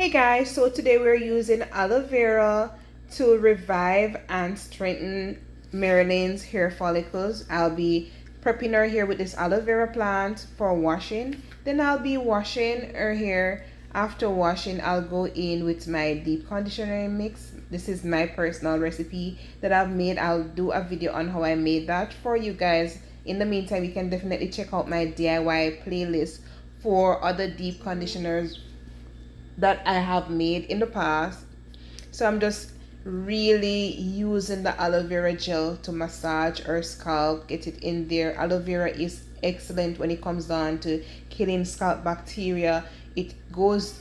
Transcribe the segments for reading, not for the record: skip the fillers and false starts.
Hey guys, so today we're using aloe vera to revive and strengthen Marilyn's hair follicles. I'll be prepping her hair with this aloe vera plant for washing. Then I'll be washing her hair. After washing, I'll go in with my deep conditioner mix. This is my personal recipe that I've made. I'll do a video on how I made that for you guys. In the meantime, you can definitely check out my DIY playlist for other deep conditioners that I have made in the past. So I'm just really using the aloe vera gel to massage her scalp, get it in there. Aloe vera is excellent when it comes down to killing scalp bacteria. It goes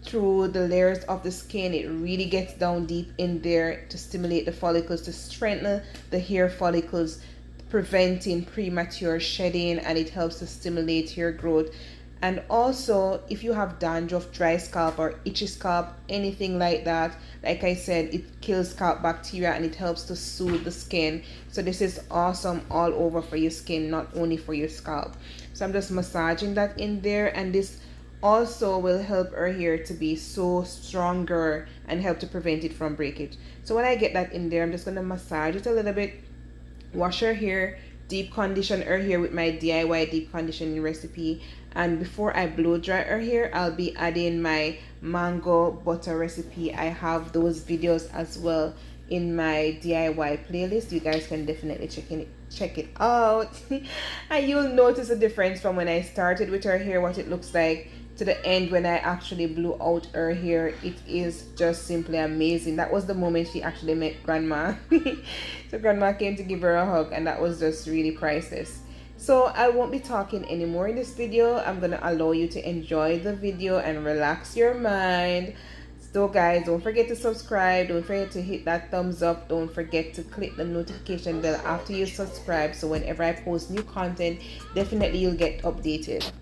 through the layers of the skin. It really gets down deep in there to stimulate the follicles, to strengthen the hair follicles, preventing premature shedding, and it helps to stimulate hair growth. And also, if you have dandruff, dry scalp, or itchy scalp, anything like that, like I said, it kills scalp bacteria and it helps to soothe the skin. So this is awesome all over for your skin, not only for your scalp. So I'm just massaging that in there, and this also will help our hair to be so stronger and help to prevent it from breakage. So when I get that in there, I'm just going to massage it a little bit, wash her hair, deep condition her hair with my DIY deep conditioning recipe. And before I blow dry her hair, I'll be adding my mango butter recipe. I have those videos as well in my DIY playlist. You guys can definitely check it out. And you'll notice a difference from when I started with her hair, what it looks like, to the end when I actually blew out her hair. It is just simply amazing. That was the moment she actually met grandma. So grandma came to give her a hug, and that was just really priceless. So I won't be talking anymore in this video. I'm gonna allow you to enjoy the video and relax your mind. So guys, don't forget to subscribe, don't forget to hit that thumbs up, don't forget to click the notification bell after you subscribe, so whenever I post new content, definitely you'll get updated.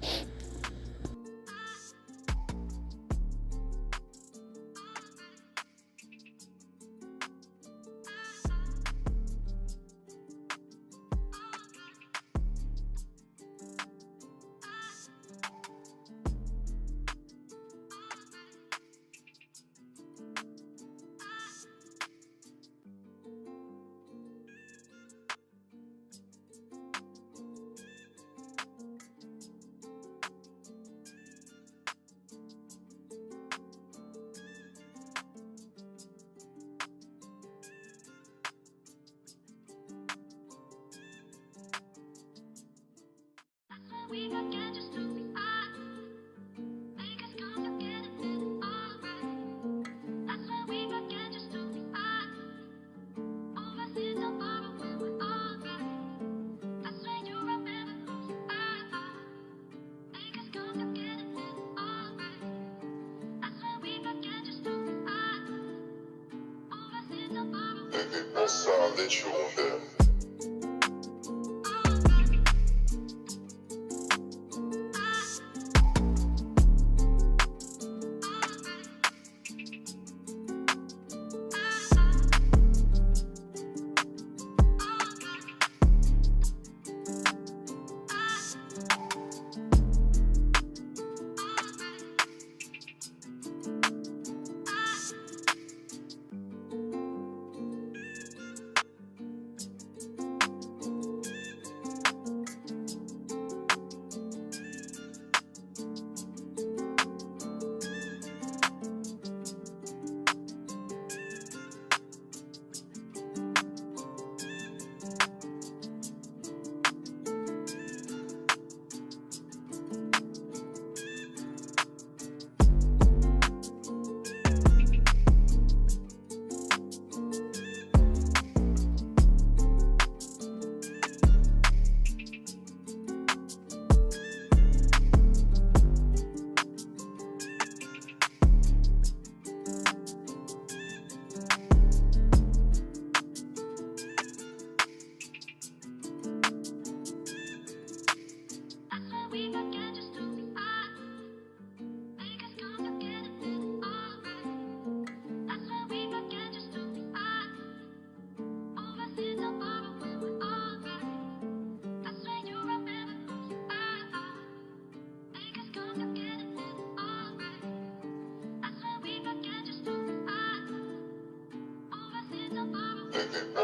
We got get just to be make us come together and alright. That's why we got get just to be oversee tomorrow when we're alright. That's why you remember who you are. Make us come together and alright. That's why we got get just to be oversee tomorrow. Desde pasar de onda.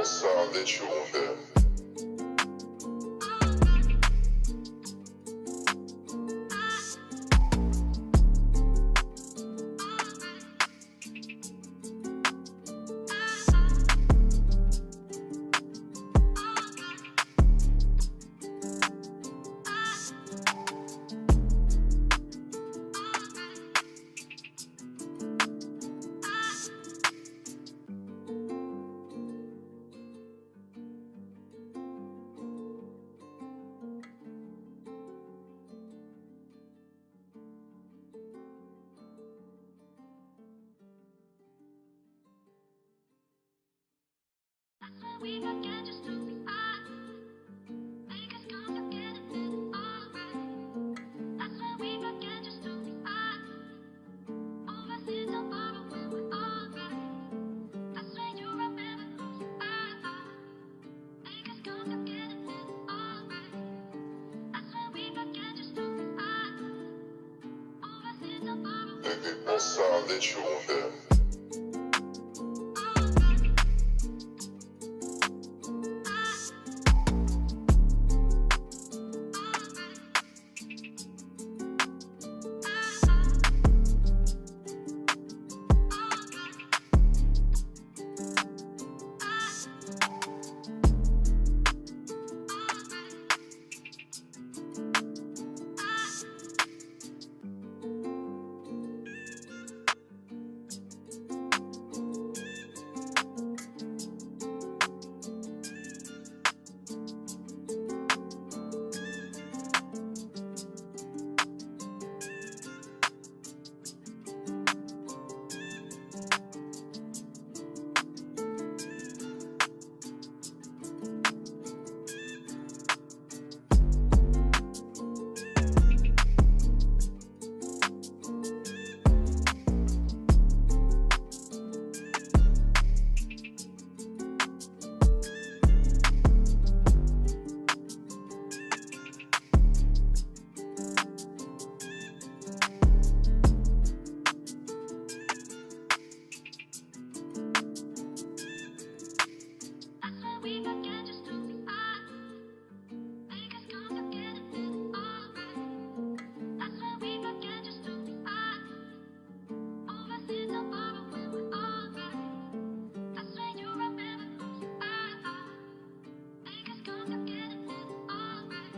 pensare giunte. That's why we forget just who we are. Make us complicated and alright. That's why we forget just who we are. Overseas tomorrow when we're alright. That's why you remember who you are. Make us complicated and alright. That's why we forget just who we are. Overseas tomorrow. Devi pensare giunte. That's why we forget just who we are. Make us complicated and alright. That's why we forget just who we are. Overseas tomorrow when we're alright. That's why you remember who you are. Make us complicated and alright.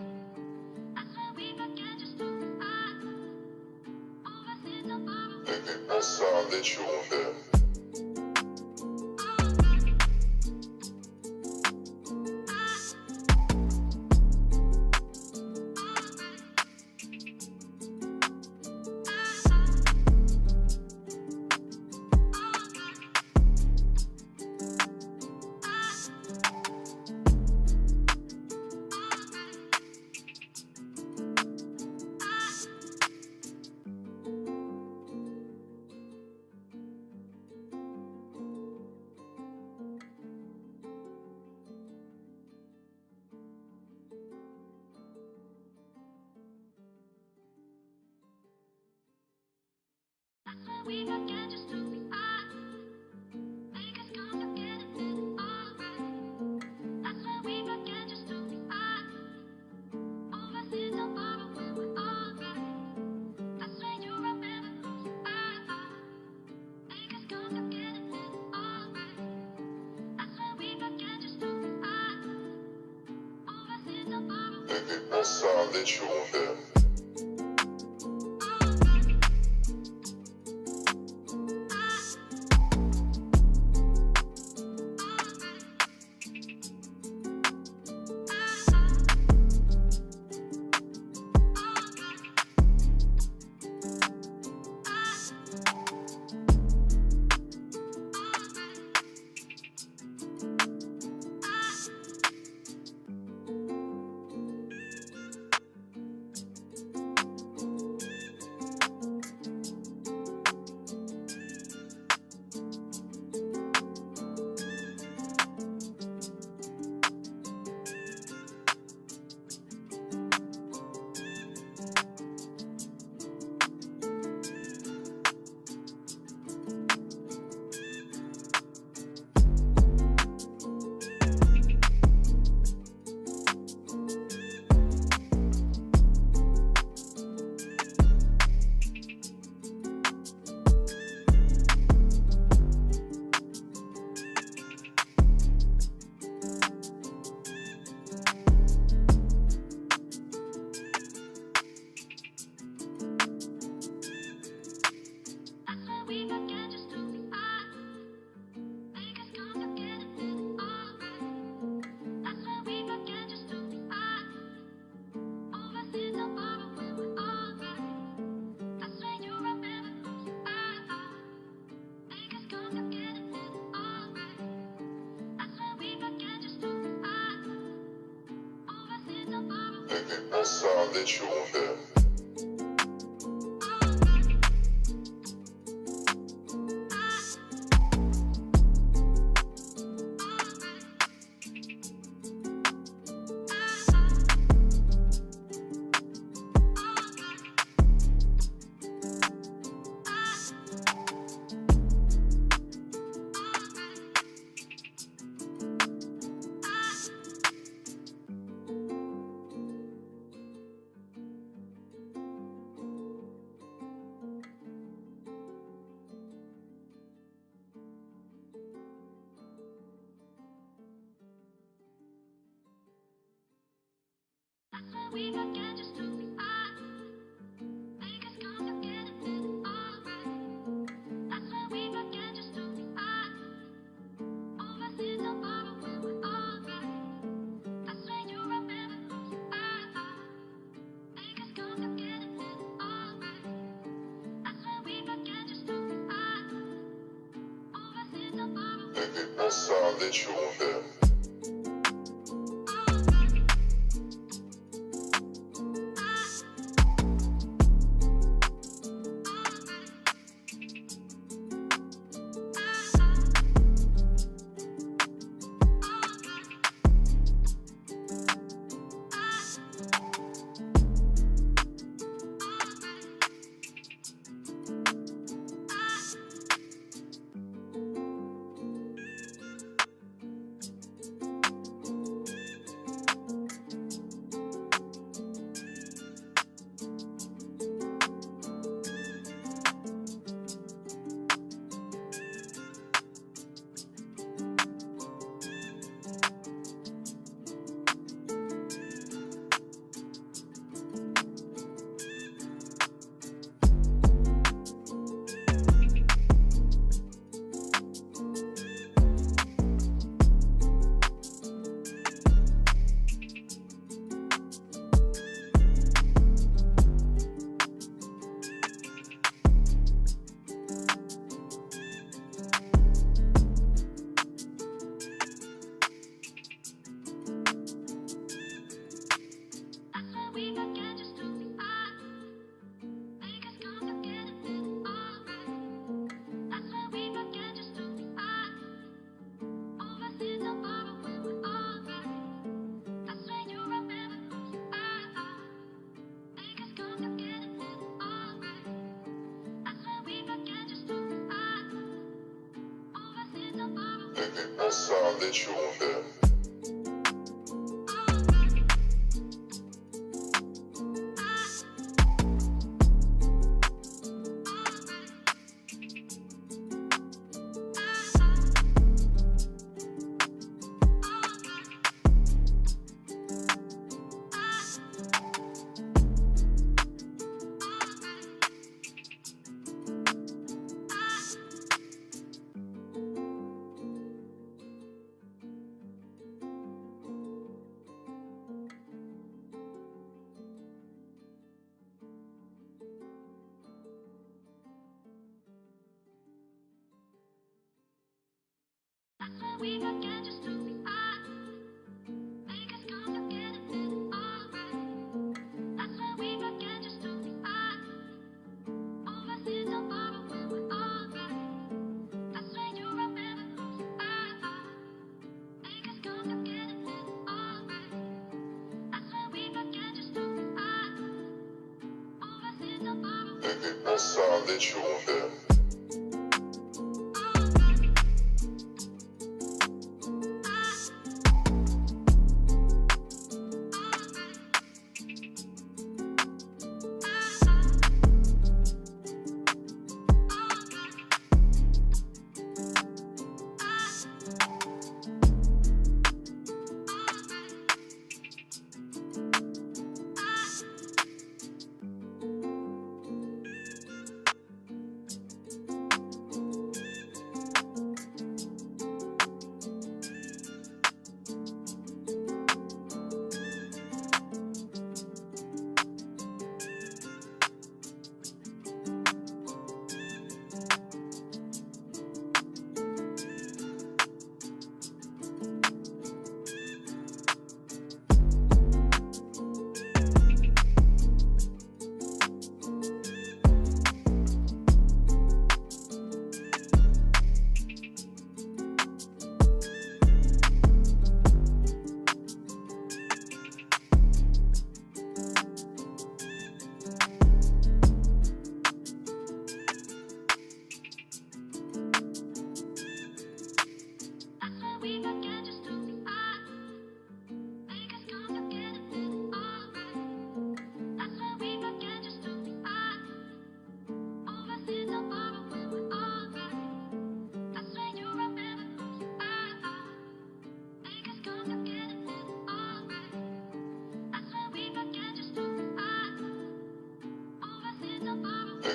That's why we forget just who we are. Overseas tomorrow. Devi pensare giunte. That's why we forget just who we are. Make us complicated and alright. That's why we forget just who we are. Overseas tomorrow when we're alright. That's why you remember who you are. Make us complicated and alright. That's why we forget just who we are. Overseas tomorrow. Devi pensare giunte. Baby, once I let you on there. That's when we forget just who we are. Make us complicated and alright. That's when we forget just who we are. Overseas tomorrow when we're alright. That's when you remember who you are. Make us complicated and alright. That's when we forget just who we are. Overseas tomorrow. Baby, once I let you on there. That's when we forget just who we are. Make us complicated and alright. That's when we forget just who we are. Overseas tomorrow when we're alright. That's when you remember who you are. Make us complicated and alright. That's when we forget just who we are. Overseas tomorrow. Baby, once I let you on there. That's when we forget just who we are. Make us complicated and alright. That's when we forget just who we are. Overseas tomorrow when we're alright. That's when you remember who you are. Make us complicated and alright. That's when we forget just who we are. Overseas tomorrow. Baby, once I let you on there.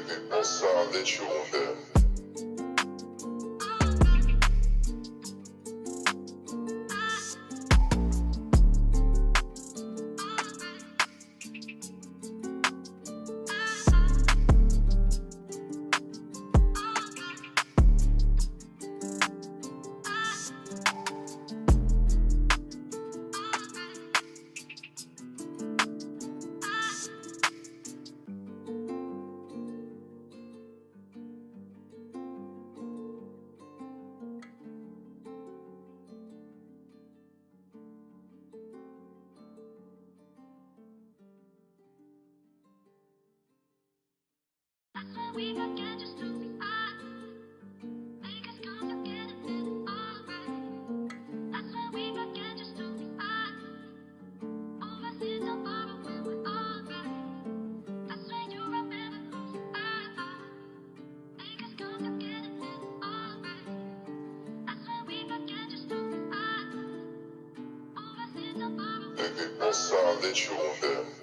Baby, pensar deixa onda. That's when we forget just who we are. Make us complicated and it's alright. That's when we forget just who we are. Overseas tomorrow when we're alright. That's when you remember who you are. Make us complicated and it's alright. That's when we forget just who we are. Overseas tomorrow. Baby, pensar deixa onda.